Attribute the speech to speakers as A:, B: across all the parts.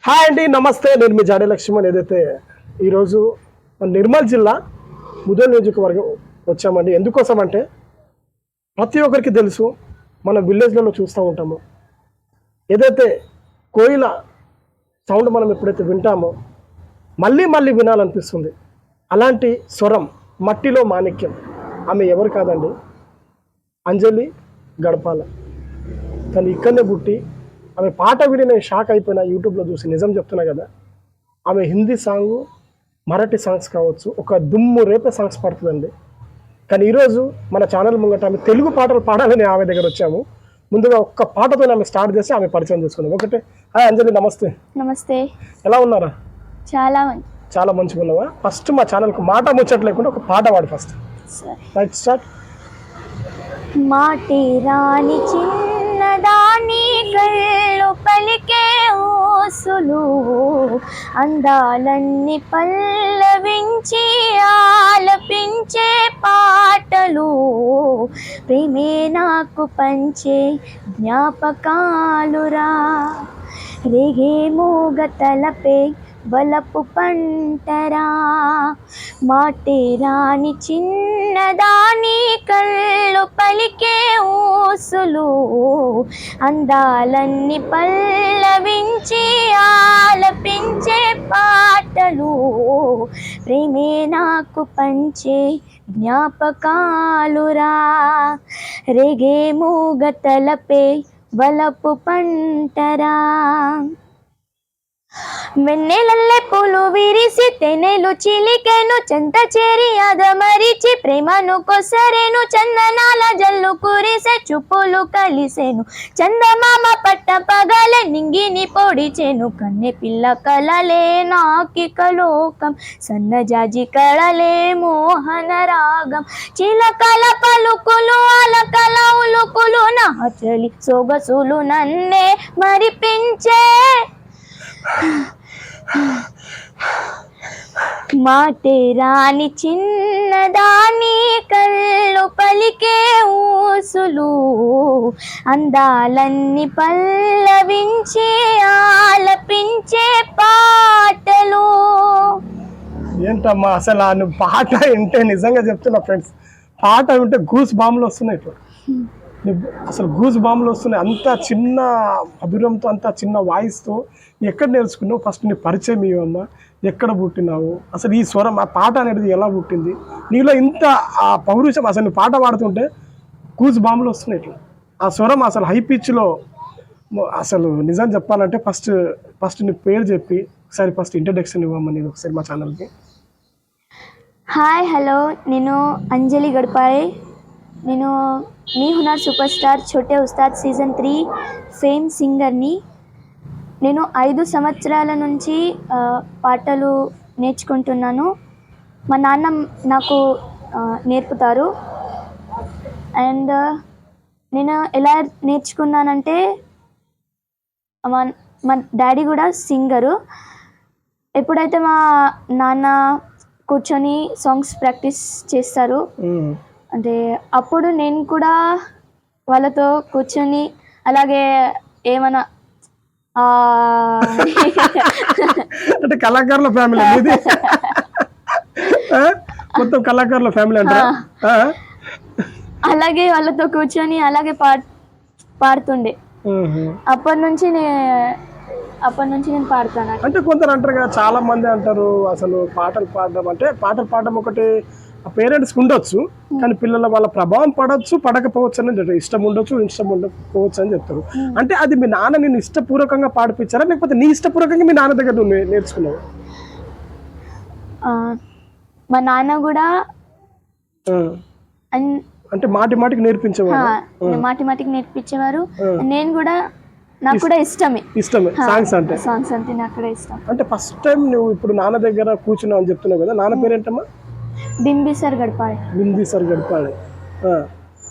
A: Hi అండి, నమస్తే. నేను మీ జాడే లక్ష్మణ్. ఏదైతే ఈరోజు మన నిర్మల్ జిల్లా ముదల్ నియోజకవర్గం వచ్చామండి. ఎందుకోసం అంటే ప్రతి ఒక్కరికి తెలుసు, మన విలేజ్లలో చూస్తూ ఉంటాము. ఏదైతే కోయిల సౌండ్ మనం ఎప్పుడైతే వింటామో మళ్ళీ మళ్ళీ వినాలనిపిస్తుంది. అలాంటి స్వరం, మట్టిలో మాణిక్యం. ఆమె ఎవరు కాదండి, అంజలి గడపాల. తను ఇక్కడనే పుట్టి, ఆమె పాట విని నేను షాక్ అయిపోయినా. యూట్యూబ్లో చూసి నిజం చెప్తున్నా కదా. ఆమె హిందీ సాంగ్, మరాఠీ సాంగ్స్ కావచ్చు, ఒక దుమ్ము రేపే సాంగ్స్ పాడుతుందండి. కానీ ఈరోజు మన ఛానల్ ముంగట ఆమె తెలుగు పాటలు పాడాలని ఆమె దగ్గర వచ్చాము. ముందుగా ఒక్క పాటతో ఆమె స్టార్ట్ చేసి ఆమె పరిచయం చేసుకున్నాం. ఒకటే, హాయ్ అంజలి, నమస్తే.
B: నమస్తే.
A: ఎలా ఉన్నారా?
B: చాలా
A: మంచిగా ఉన్నావా? ఫస్ట్ మా ఛానల్కు మాట ముచ్చట లేకుండా ఒక పాట పాడు ఫస్ట్. Right, start.
B: మాటి రాని చిన్నదాని కళ్ళు పలికే ఓసులు, అందాలన్నీ పల్లవించి ఆలపించే పాటలు, ప్రేమే నాకు పంచే జ్ఞాపకాలురా, రేగే మూగ తలపే బలపు పంటరా, మాటి రాని చిన్నదాని కళ్ళు పలికే ఊసులు, అందాలన్నీ పల్లవించి ఆలపించే పాటలు, ప్రేమే నాకు పంచే జ్ఞాపకాలురా, రేగే మూగ తలపే బలపు పంటరా. వెన్నెలల్లే పూలు విరిసి తెనెలు చిలికెను, చెంత చేరి అదమరిచి ప్రేమను కొసరెను, చందనాల జల్లు కురిసే చూపులు కలిసెను, చందమామ పట్ట పగలే నింగిని పొడిచెను, కన్నె పిల్ల కలలే నాకిక లోకం, సన్నజాజి కళలే మోహన రాగం, చిలకల పలుకులు అలకల ఉలుకులు, నా చలి సొగసులు నన్నే మరిపించే, మాటే రాని చిన్నదాని కళ్ళు పలికే ఊసులు, అందాలన్నీ పల్లవించి ఆలపించే పాటలు.
A: ఏంటమ్మా అసలు ఆ నువ్వు పాట వింటే, నిజంగా చెప్తున్నా ఫ్రెండ్స్, పాట వింటే గూస్ బాంబులు వస్తున్నాయి. ఇప్పుడు అసలు గూస్ బాంబులు వస్తున్నాయి. అంత చిన్న మధురంతో, అంత చిన్న వాయిస్తో ఎక్కడ నేర్చుకున్నావు? ఫస్ట్ నీ పరిచయం ఇవమ్మా, ఎక్కడ పుట్టినావు, అసలు ఈ స్వరం, ఆ పాట అనేది ఎలా పుట్టింది నీలో? ఇంత ఆ పౌరుషం, అసలు నీ పాట పాడుతుంటే గూస్ బాంబులు వస్తున్నాయి ఇట్లా. ఆ స్వరం అసలు హై పిచ్లో. అసలు నిజం చెప్పాలంటే ఫస్ట్ నీ పేరు చెప్పి ఒకసారి ఫస్ట్ ఇంట్రడక్షన్ ఇవ్వమ్మా నేను ఒకసారి మా ఛానల్కి.
B: హాయ్, హలో, నేను అంజలి గడపాయ్. నేను మీ Hunar superstar Chhote Ustad season 3 fame సింగర్ని. నేను 5 సంవత్సరాల నుంచి పాటలు నేర్చుకుంటున్నాను. మా నాన్న నాకు నేర్పుతారు. అండ్ నేను ఎలా నేర్చుకున్నానంటే, మా డాడీ కూడా సింగరు. ఎప్పుడైతే మా నాన్న కూర్చొని సాంగ్స్ ప్రాక్టీస్ చేస్తారు అంటే, అప్పుడు నేను కూడా వాళ్ళతో కూర్చొని అలాగే ఏమన్నా
A: అంటే కళాకారుల ఫ్యామిలీ ఇది, మొత్తం కళాకారుల ఫ్యామిలీ అంటారా?
B: అలాగే వాళ్ళతో కూర్చొని అలాగే పాడుతుండే. అప్పటి నుంచి నేను పాడతాను.
A: అంటే కొందరు అంటారు కదా, చాలా మంది అంటారు అసలు పాటలు పాడడం ఒకటి పేరెంట్స్కి ఉండొచ్చు, కానీ పిల్లల వాళ్ళ ప్రభావం పడవచ్చు, పడకపోవచ్చు అని చెప్తారు. ఇష్టం ఉండకపోవచ్చు అని చెప్తారు. అంటే అది మీ నాన్న నేను ఇష్టపూర్వకంగా పాడిపించారా, లేకపోతే నీ ఇష్టపూర్వకంగా మీ నాన్న దగ్గర నువ్వు నేర్చుకున్నావు?
B: మా నాన్న కూడా
A: అంటే మాటికి నేర్పించేవారు.
B: మాటికి నేర్పించేవారు. నేను కూడా, నాకు కూడా ఇష్టమే సాంగ్స్ అంటే నాకు కూడా ఇష్టం.
A: అంటే ఫస్ట్ టైం నువ్వు ఇప్పుడు నాన్న దగ్గర కూర్చున్నావు అని చెప్తున్నావు కదా, నాన్న పేరేంటమ్మా?
B: బింబిసార్ గడపాడే.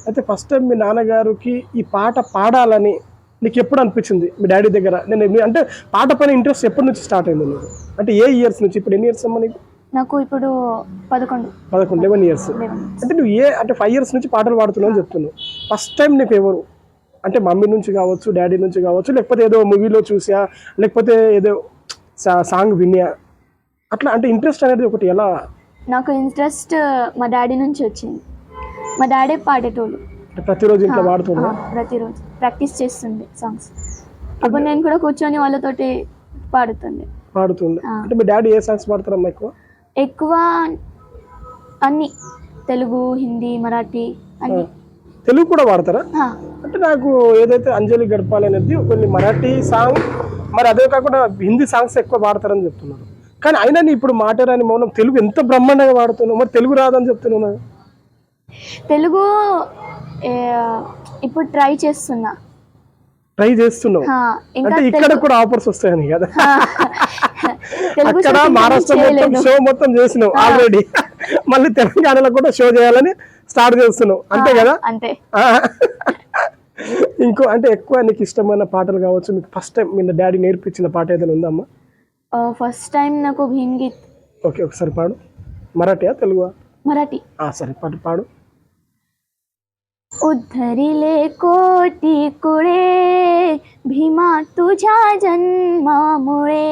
A: అయితే ఫస్ట్ టైం మీ నాన్నగారికి ఈ పాట పాడాలని నీకు ఎప్పుడు అనిపించింది మీ డాడీ దగ్గర? అంటే పాట పైన ఇంట్రెస్ట్ ఎప్పటి నుంచి స్టార్ట్ అయింది నీకు? అంటే ఏ ఇయర్స్ నుంచి? ఇప్పుడు ఎన్ని ఇయర్స్ అమ్మా నీకు?
B: నాకు ఇప్పుడు
A: 11 ఇయర్స్. అంటే నువ్వు అంటే 5 ఇయర్స్ నుంచి పాటలు పాడుతున్నావు అని చెప్తున్నావు. ఫస్ట్ టైం నీకు ఎవరు అంటే మమ్మీ నుంచి కావచ్చు, డాడీ నుంచి కావచ్చు, లేకపోతే ఏదో మూవీలో చూసా, లేకపోతే ఏదో సాంగ్ విన్నా, అట్లా అంటే ఇంట్రెస్ట్ అనేది ఒకటి ఎలా?
B: నాకు ఇంట్రెస్ట్ మా డాడీ నుంచి వచ్చింది. మా డాడీ పాడేటోళ్ళు
A: ప్రతిరోజు ఇంట్లో పాడుతుండే?
B: ప్రతిరోజు ప్రాక్టీస్ చేస్తుండే సాంగ్స్. అప్పుడు నేను కూడా కూర్చొని వాళ్ళతోటి పాడుతుండే.
A: అంటే మీ డాడీ ఏ సాంగ్స్ పాడతారమ్మా ఎక్కువ?
B: ఎక్కువ అన్ని తెలుగు, హిందీ, మరాఠీ అన్ని.
A: తెలుగు కూడా పాడతారా? అంటే నాకు ఏదైతే అంజలి గడపాలి అనేది కొన్ని మరాఠీ సాంగ్, మరి అదే కాకుండా హిందీ సాంగ్స్ ఎక్కువ పాడతారని చెప్తున్నారు. కానీ అయినా నీ ఇప్పుడు మాటరాని మౌనం తెలుగు ఎంత బ్రహ్మాండంగా పాడుతున్నావు, మరి తెలుగు రాదని చెప్తున్నావు.
B: తెలుగు ఇప్పుడు ట్రై చేస్తున్నావు?
A: అంటే ఇక్కడ కూడా ఆఫర్స్ వస్తాయని కదా? అక్కడ మహారాష్ట్ర మొత్తం షో మొత్తం చేసినావు ఆల్రెడీ, మళ్ళీ తెలంగాణలో కూడా షో చేయాలని స్టార్ట్ చేస్తున్నావు, అంతే కదా?
B: అంతే.
A: ఇంకో అంటే ఎక్కువ నీకు ఇష్టమైన పాటలు కావచ్చు, మీకు ఫస్ట్ టైం మీ డాడీ నేర్పించిన పాట ఏదైనా ఉందమ్మా?
B: ఫస్ట్ టైం నాకు భీమ్ గీత్.
A: ఓకే, ఒకసారి పాడు. మరాఠీయా తెలుగు?
B: మరాఠీ.
A: సరే పాడు.
B: उद्धरिले कोटी कुळे भीमा तुझ्या जन्मामुळे,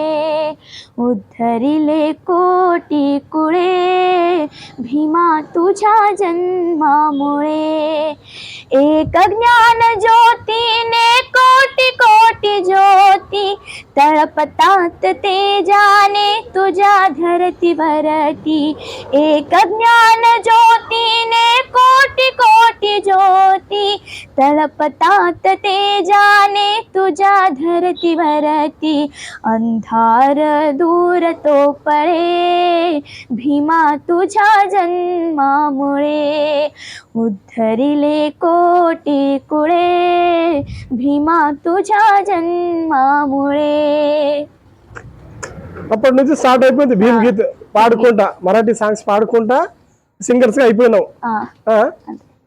B: उद्धरिले कोटी कुळे भीमा तुझ्या जन्मामुळे, एक ज्ञान ज्योतीने कोटी कोटी ज्योती तळपतात तेजाने तुझ्या धरतीवरती, एक ज्ञान ज्योतीने कोटी कोटी ज्योती तळपतात तेजाने तुझ्या धरतीवरती, अंधार दूर तो पळे भीमा तुझ्या जन्मामुळे, उद्धरिले कोटी कुळे भीमा तुझ्या जन्मामुळे.
A: అప్పటి నుంచి స్టార్ట్ అయిపోయింది భీమ్ గీత్ పాడుకుంటా, మరాఠీ సాంగ్స్ పాడుకుంటా సింగర్స్ గా అయిపోయినావు.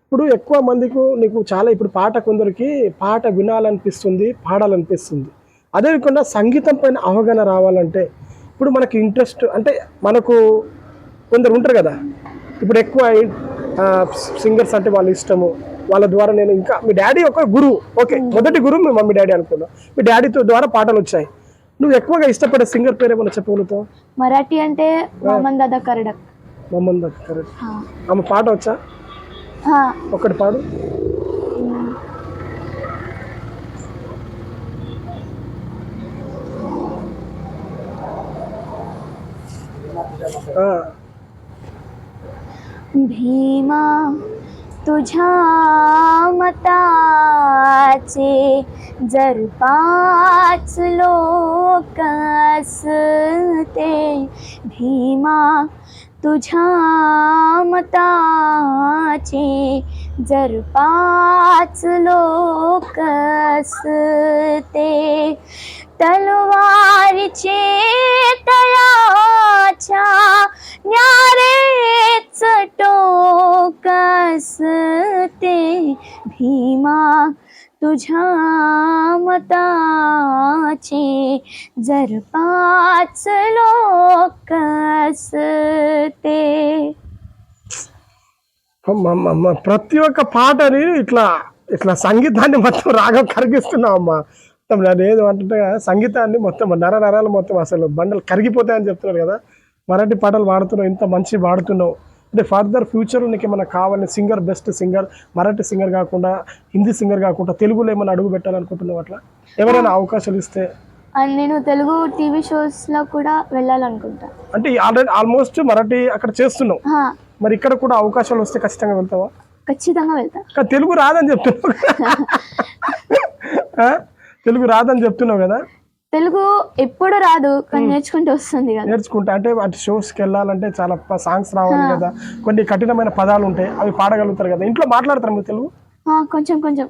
A: ఇప్పుడు ఎక్కువ మందికి నీకు చాలా ఇప్పుడు పాట కొందరికి పాట వినాలనిపిస్తుంది, పాడాలనిపిస్తుంది. అదే కాకుండా సంగీతం పైన అవగాహన రావాలంటే ఇప్పుడు మనకి ఇంట్రెస్ట్ అంటే మనకు కొందరు ఉంటారు కదా, ఇప్పుడు ఎక్కువ సింగర్స్ అంటే వాళ్ళ ఇష్టము, వాళ్ళ ద్వారా నేను ఇంకా మీ డాడీ ఒక గురువు, ఓకే మొదటి గురువు మీ మమ్మీ డాడీ అనుకున్నా, మీ డాడీతో ద్వారా పాటలు వచ్చాయి. నువ్వు ఎక్కువగా ఇష్టపడే సింగర్ పేరు ఏమైనా చెప్పగలుగుతావు?
B: మరాఠీ అంటే మమన్ దాదా కరడక్.
A: మమన్ దాదా కరడక్. ఆమె పాట వచ్చా? ఒకటి పాడు.
B: भीमा तुझ्या मताचे जर 5 लोक असते, भीमा तुझ्या मताचे जर 5 लोक असते, तलवारीचे तळाच्या न्यारेच टोक असते, भीमा तुझ्या मताचे जर 5 लोक असते.
A: ప్రతి ఒక్క పాటని ఇట్లా ఇట్లా సంగీతాన్ని మొత్తం రాగం కరిగిస్తున్నావు అమ్మా. మొత్తం నేను ఏదో అంటే సంగీతాన్ని మొత్తం నరాలు మొత్తం అసలు బండలు కరిగిపోతాయని చెప్తున్నారు కదా. మరాఠీ పాటలు పాడుతున్నావు, ఇంత మంచి పాడుతున్నావు అంటే ఫర్దర్ ఫ్యూచర్ నీకు ఏమైనా కావాలని singer, best singer, Marathi singer కాకుండా హిందీ సింగర్ కాకుండా తెలుగులో ఏమైనా అడుగు పెట్టాలనుకుంటున్నావు? అట్లా ఎవరైనా అవకాశాలు ఇస్తే?
B: నేను తెలుగు టీవీ షోస్ లో కూడా వెళ్ళాలనుకుంటా.
A: అంటే ఆల్రెడీ ఆల్మోస్ట్ మరాఠీ అక్కడ చేస్తున్నావు, మరి ఇక్కడ కూడా అవకాశాలు వస్తే ఖచ్చితంగా వెళ్తావా?
B: ఖచ్చితంగా వెళ్తా.
A: తెలుగు రాదని చెప్తున్నావు, తెలుగు రాదని చెప్తున్నావు కదా.
B: తెలుగు ఎప్పుడు రాదు, కానీ నేర్చుకుంటూ వస్తుంది కదా.
A: నేర్చుకుంటా అంటే అటు షోస్కి వెళ్ళాలంటే చాలా సాంగ్స్ రావాలి కదా, కొన్ని కఠినమైన పదాలు ఉంటాయి, అవి పాడగలుగుతారు కదా. ఇంట్లో మాట్లాడతారు మీరు తెలుగు?
B: కొంచెం
A: కొంచెం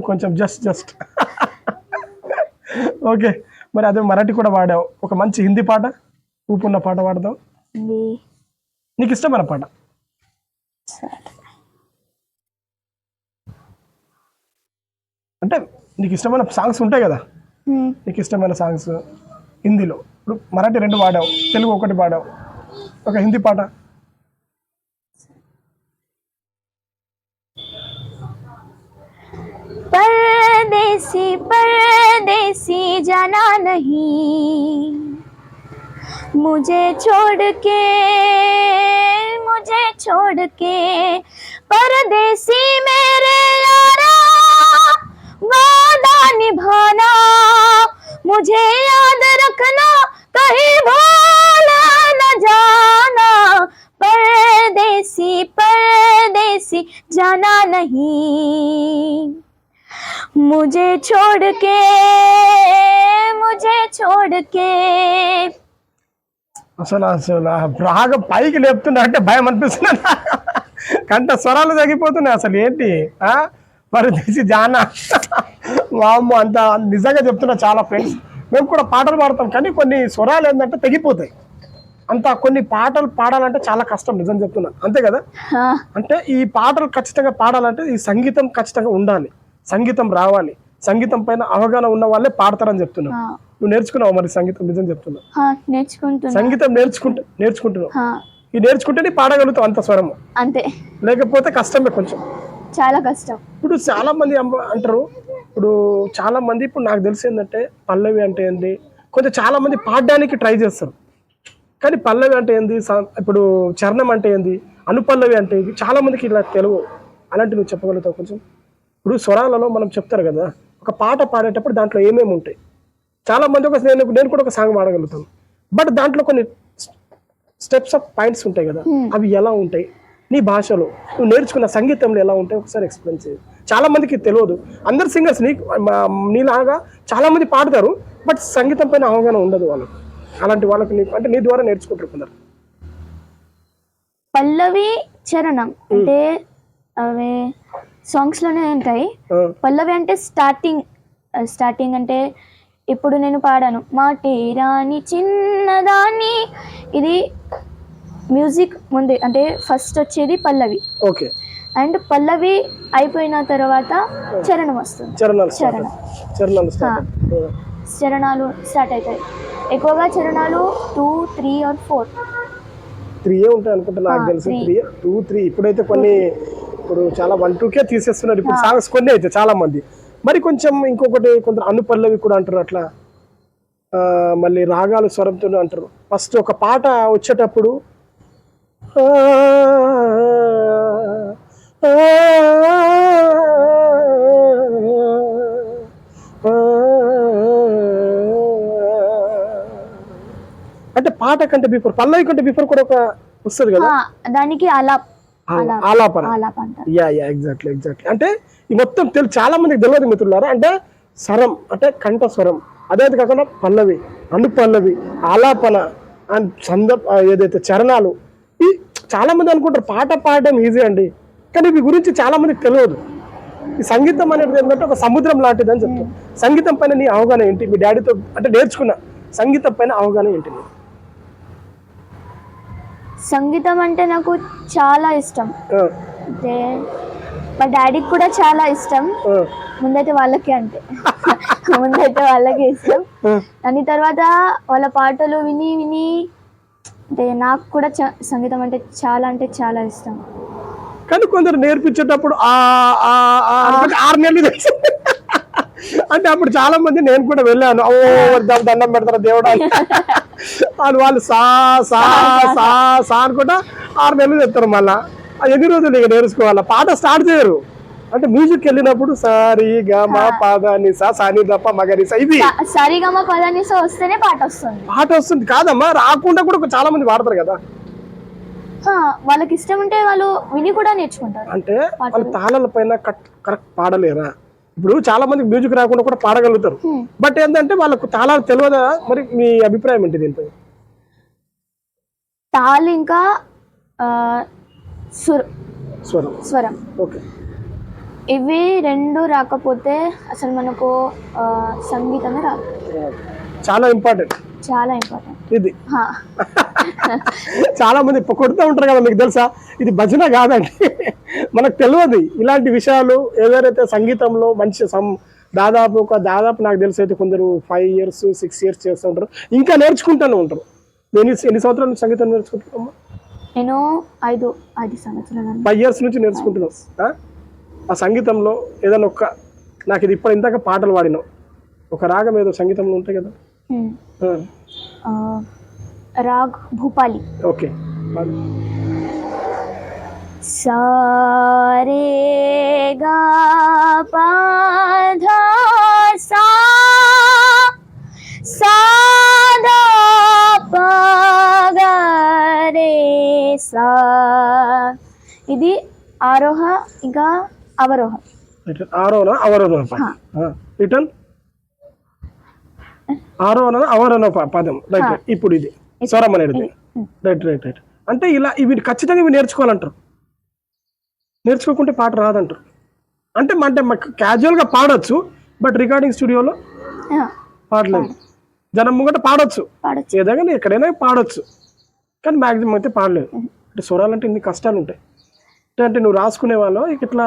A: కొంచెం జస్ట్ ఓకే. మరి అదే మరాఠీ కూడా పాడావు, ఒక మంచి హిందీ పాట, ఊపున్న పాట పాడదాం. నీకు ఇష్టమైన పాట? అంటే నీకు ఇష్టమైన సాంగ్స్ ఉంటాయి కదా, నీకు ఇష్టమైన సాంగ్స్ హిందీలో. ఇప్పుడు మరాఠీ 2 పాడావు, తెలుగు 1 పాడావు, ఒక హిందీ పాట.
B: पर परदेसी परदेसी जाना नहीं, मुझे छोड़ के परदेसी मेरे यारा, वादा निभाना मुझे याद रखना, कहीं भूल न जाना, परदेसी परदेसी जाना नहीं, मुझे छोड़ के
A: అసలు అసలు రాగం పైకి లేపుతున్నా అంటే భయం అనిపిస్తున్నా, కంట స్వరాలు తగ్గిపోతున్నాయి. అసలు ఏంటి పరదేశి జానా, వామ్మో అంత నిజంగా చెప్తున్నా. చాలా ఫ్రెండ్స్ మేము కూడా పాటలు పాడతాం, కానీ కొన్ని స్వరాలు ఏంటంటే తెగిపోతాయి. అంత కొన్ని పాటలు పాడాలంటే చాలా కష్టం, నిజం చెప్తున్నా. అంతే కదా? అంటే ఈ పాటలు ఖచ్చితంగా పాడాలంటే ఈ సంగీతం ఖచ్చితంగా ఉండాలి, సంగీతం రావాలి, సంగీతం పైన అవగాహన ఉన్న వాళ్ళే పాడతారని చెప్తున్నా. నువ్వు నేర్చుకున్నావు మరి సంగీతం? నిజం చెప్తున్నా, సంగీతం నేర్చుకుంటున్నావు. ఈ నేర్చుకుంటేనే పాడగలుగుతావు అంత స్వరము, అంతే. లేకపోతే కష్టమే, కొంచెం చాలా కష్టం. ఇప్పుడు చాలా మంది అంటారు, ఇప్పుడు చాలా మంది ఇప్పుడు నాకు తెలిసి ఏంటంటే పల్లవి అంటే ఏంది, కొంచెం చాలా మంది పాడడానికి ట్రై చేస్తారు, కానీ పల్లవి అంటే ఏంది, ఇప్పుడు చరణం అంటే ఏంది, అనుపల్లవి అంటే ఏంది, చాలా మందికి ఇలా తెలుగు. అలాంటి నువ్వు చెప్పగలుగుతావు కొంచెం? ఇప్పుడు స్వరాలలో మనం చెప్తారు కదా, ఒక పాట పాడేటప్పుడు దాంట్లో ఏమేమి ఉంటాయి. చాలా మంది నేను కూడా ఒక సాంగ్ పాడగలుగుతాను, బట్ దాంట్లో కొన్ని స్టెప్స్ ఆఫ్ పాయింట్స్ ఉంటాయి కదా, అవి ఎలా ఉంటాయి నీ భాషలో, నువ్వు నేర్చుకున్న సంగీతంలో ఎలా ఉంటాయి ఒకసారి ఎక్స్ప్లెయిన్ చేయి. చాలా మందికి తెలియదు. అందరు సింగర్స్ నీలాగా చాలా మంది పాడతారు, బట్ సంగీతం పైన అవగాహన ఉండదు వాళ్ళకు. అలాంటి వాళ్ళకి అంటే నీ ద్వారా నేర్చుకుంటారు కొందరు.
B: పల్లవి చరణం అంటే అవి సాంగ్స్ లోనే ఉంటాయి. పల్లవి అంటే స్టార్టింగ్ అంటే ఇప్పుడు నేను పాడాను మాటేరాని చిన్నదాన్ని, ఇది మ్యూజిక్ ముందే అంటే ఫస్ట్ వచ్చేది పల్లవి.
A: ఓకే.
B: అండ్ పల్లవి అయిపోయిన తర్వాత చరణం వస్తుంది. చరణాలు స్టార్ట్ అవుతాయి. ఎక్కువగా చరణాలు 2, 3 or 4
A: ఉంటాయి అనుకుంటా, నాకు తెలిసి 2, 3. ఇప్పుడైతే కొన్ని ఇప్పుడు చాలా 1, 2కే తీసేస్తున్నారు ఇప్పుడు సాంగ్స్ కొన్ని అయితే చాలా మంది. మరి కొంచెం ఇంకొకటి కొందరు అనుపల్లవి కూడా అంటారు అట్లా, మళ్ళీ రాగాలు స్వరంతో అంటారు. ఫస్ట్ ఒక పాట వచ్చేటప్పుడు అంటే పాట కంటే బిఫోర్, పల్లవి కంటే బిఫోర్ కూడా ఒక వస్తుంది కదా,
B: దానికి
A: ఆలాపన. ఎగ్జాక్ట్లీ. అంటే ఈ మొత్తం చాలా మందికి తెలియదు మిత్రులారా. అంటే స్వరం అంటే కంఠ స్వరం, అదే కాకుండా పల్లవి, అనుపల్లవి, ఆలాపన అండ్ ఏదైతే చరణాలు, ఈ చాలా మంది అనుకుంటారు పాట పాడడం ఈజీ అండి, కానీ ఇవి గురించి చాలా మందికి తెలియదు. ఈ సంగీతం అనేది ఏంటంటే ఒక సముద్రం లాంటిది అని చెప్తాను. సంగీతం పైన నీ అవగాహన ఏంటి? మీ డాడీతో అంటే నేర్చుకున్న సంగీతం పైన అవగాహన ఏంటి?
B: సంగీతం అంటే నాకు చాలా ఇష్టం, అంటే మా డాడీకి కూడా చాలా ఇష్టం. ముందైతే వాళ్ళకి ఇష్టం, దాని తర్వాత వాళ్ళ పాటలు విని అంటే నాకు కూడా సంగీతం అంటే చాలా ఇష్టం.
A: కానీ కొందరు నేర్పించేటప్పుడు 6 నెలలు అంటే అప్పుడు చాలా మంది, నేను కూడా వెళ్ళాను, దండం పెడతారు దేవుడా వాళ్ళు సా అనుకుంటా 6 నెలలు చెప్తారు. మళ్ళా ఎన్ని రోజులు ఇక నేర్చుకోవాలా, పాట స్టార్ట్ చేయరు. అంటే మ్యూజిక్ వెళ్ళినప్పుడు సరి గమ పదనిసా సాని దప్ప మగనిసా, ఇది
B: సరి గమ పదనిసా వస్తేనే పాట వస్తుంది. కాదమ్మా, రాకుండా కూడా చాలా మంది పాడతారు కదా. వాళ్ళకి ఇష్టం ఉంటే వాళ్ళు విని కూడా నేర్చుకుంటారు.
A: అంటే వాళ్ళ తాళాల పైన కరెక్ట్ పాడలేరా? ఇప్పుడు చాలా మంది మ్యూజిక్ రాకుండా కూడా పాడగలుగుతారు, బట్ ఏంటంటే వాళ్ళకు తాళాలు తెలియదా? మరి మీ అభిప్రాయం ఏంటి దీనిపై?
B: తాళం ఇంకా స్వరం,
A: ఓకే,
B: ఇవి 2 రాకపోతే అసలు మనకు సంగీతమే రాదు.
A: చాలా ఇంపార్టెంట్ ఇది. చాలా మంది కొడుతూ ఉంటారు కదా, మీకు తెలుసా? ఇది భజన కాదండి, మనకు తెలియదు ఇలాంటి విషయాలు. ఏదైతే సంగీతంలో మంచి దాదాపు నాకు తెలిసి అయితే కొందరు 5 years 6 years చేస్తూ ఉంటారు, ఇంకా నేర్చుకుంటూనే ఉంటారు. నేను ఎన్ని సంవత్సరాలు సంగీతం నేర్చుకుంటున్నామా?
B: నేను 5 సంవత్సరాలు
A: 5 years నుంచి నేర్చుకుంటున్నావు. ఆ సంగీతంలో ఏదైనా ఒక నాకు ఇది ఇప్పుడు ఇందాక పాటలు పాడినావు, ఒక రాగం ఏదో సంగీతంలో ఉంటాయి కదా.
B: రాగ్ భూపాలి.
A: ఓకే.
B: సారే గా పా ధా సా సా దా పా గా రే సా. ఇది ఆరోహ ఇంకా అవరోహ.
A: ఆరోహణ అవరోహణ రిటర్న్ ఆరోహణ అవరోహణ పదం. రైట్. ఇప్పుడు ఇది స్వరం అనేది. Right right right. అంటే ఇలా ఇవి ఖచ్చితంగా ఇవి నేర్చుకోవాలంటారు, నేర్చుకోకుంటే పాట రాదంటారు. అంటే క్యాజువల్గా పాడొచ్చు, బట్ రికార్డింగ్ స్టూడియోలో పాడలేదు. జనం ముంగట పాడొచ్చు, ఏదైనా ఎక్కడైనా పాడొచ్చు, కానీ మ్యాక్సిమం అయితే పాడలేదు. అంటే స్వరాలంటే ఇన్ని కష్టాలు ఉంటాయి. అంటే నువ్వు రాసుకునే వాళ్ళు ఇట్లా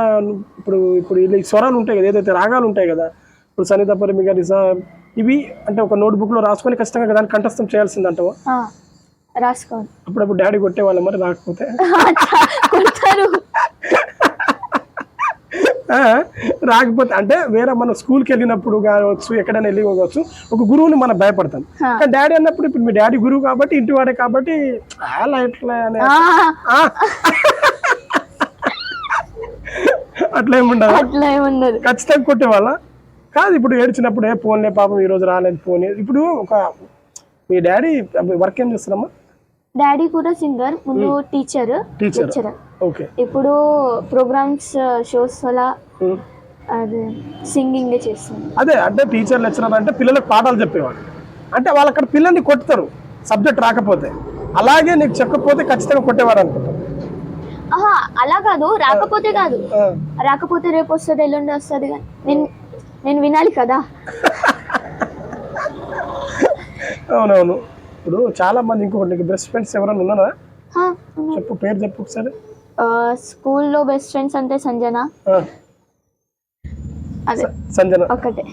A: ఇప్పుడు ఇప్పుడు ఇలా స్వరాలు ఉంటాయి కదా, ఏదైతే రాగాలు ఉంటాయి కదా, ఇప్పుడు సనిత పరిమిగా రిసా ఇవి అంటే ఒక నోట్బుక్లో రాసుకొని ఖచ్చితంగా దాన్ని కంఠస్థం చేయాల్సిందంటావా?
B: రాసుకోవాలి.
A: అప్పుడప్పుడు డాడీ కొట్టేవాళ్ళ మరి రాకపోతే? రాకపోతే అంటే వేరే మనం స్కూల్కి వెళ్ళినప్పుడు కావచ్చు, ఎక్కడైనా వెళ్ళి కావచ్చు, ఒక గురువుని మనం భయపడతాం. కానీ డాడీ అన్నప్పుడు ఇప్పుడు మీ డాడీ గురువు కాబట్టి, ఇంటి వాడే కాబట్టి అలా ఎట్లా అట్లా ఏముండదు, ఖచ్చితంగా కొట్టేవాళ్ళ కాదు. ఇప్పుడు ఏడ్చినప్పుడు ఫోన్లే పాపం ఈ రోజు రాలేదు ఫోన్. ఇప్పుడు ఒక మీ డాడీ వర్క్ ఏం చేస్తారమ్మా?
B: డాడీ కూడా సింగర్, ముందు టీచర్.
A: ఓకే.
B: ఇప్పుడు ప్రోగ్రామ్స్ షోస్ అలా అది సింగింగ్ చేస్తాను.
A: అదే అంటే టీచర్ లెక్చరర్ అంటే పిల్లలకు పాఠాలు చెప్పేవాడు. అంటే వాళ్ళు అక్కడ పిల్లల్ని కొట్టుతారు సబ్జెక్ట్ రాకపోతే, అలాగే నీకు చెప్పకపోతే ఖచ్చితంగా కొట్టేవాడు అనుకుంటా.
B: అలా కాదు, రాకపోతే కాదు, రాకపోతే రేపు వస్తుంది ఎల్లుండి వస్తుంది, నేను వినాలి కదా.
A: అవునవును. ఇప్పుడు చాలా మంది ఇంకొకటి, నీకు బెస్ట్ ఫ్రెండ్స్ ఎవరైనా ఉన్నారా? చెప్పు, పేరు చెప్పు ఒకసారి.
B: స్కూల్లో బెస్ట్ ఫ్రెండ్స్ అంటే సంజన.
A: సంజన
B: ఒకటే.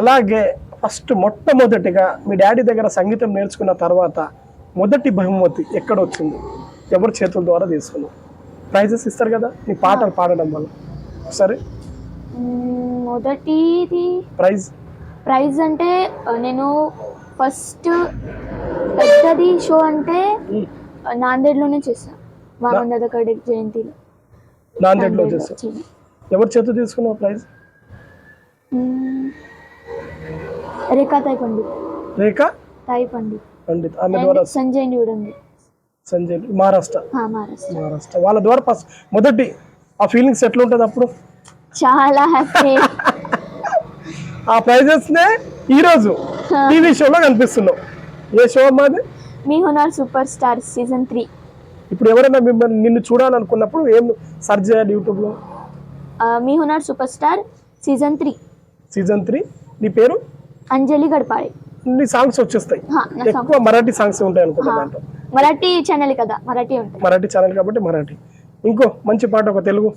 A: అలాగే ఫస్ట్ మొట్టమొదటిగా మీ డాడీ దగ్గర సంగీతం నేర్చుకున్న తర్వాత మొదటి బహుమతి ఎక్కడ వచ్చింది? ఎవరి చేతుల ద్వారా తీసుకున్నావు? ప్రైజెస్ ఇస్తారు కదా నీ పాటలు పాడడం వల్ల. ఒకసారి
B: మొదటిది ప్రైజ్ అంటే నేను ఫస్ట్ పెద్దది షో అంటే నాందేడ్లోనే చేశాను, వామన్ కడెక్ జయంతిలో.
A: నాందేడ్లో చేశాను. ఎవరి చేతులు తీసుకున్నావు ప్రైజ్?
B: రేఖా తాయి పండిత్.
A: రేఖా
B: తాయి పండిత్
A: ఆమె ద్వారా.
B: సంజయ్ చూడండి,
A: సంజయ్ మహారాష్ట్ర. వాళ్ళ ద్వారా మొదటి ఆ ఫీలింగ్స్ ఎట్లా ఉంటుంది అప్పుడు?
B: చాలా హ్యాపీ.
A: ఆ ప్రైజెస్ నే ఈ రోజు టీవీ షోలో కనిపిస్తున్నావు. ఏ షో అమ్మాది?
B: మీ హునార్ సూపర్ స్టార్ సీజన్ 3.
A: ఇప్పుడు ఎవరైనా మిమ్మల్ని నిన్ను చూడాలనుకున్నప్పుడు ఏం సెర్చ్ చేయాలి యూట్యూబ్ లో?
B: మీ Hunar super star season 3.
A: Season 3. నీ పేరు?
B: అంజలి గడపాడి.
A: నీ సాంగ్స్ వచ్చేస్తాయి. ఎక్కువ మరాఠీ సాంగ్స్ ఉంటాయి అనుకుంటా.
B: మరాఠీ ఛానల్ కదా, మరాఠీ
A: ఛానల్ కాబట్టి మరాఠీ. ఇంకో మంచి పాట ఒక తెలుగు.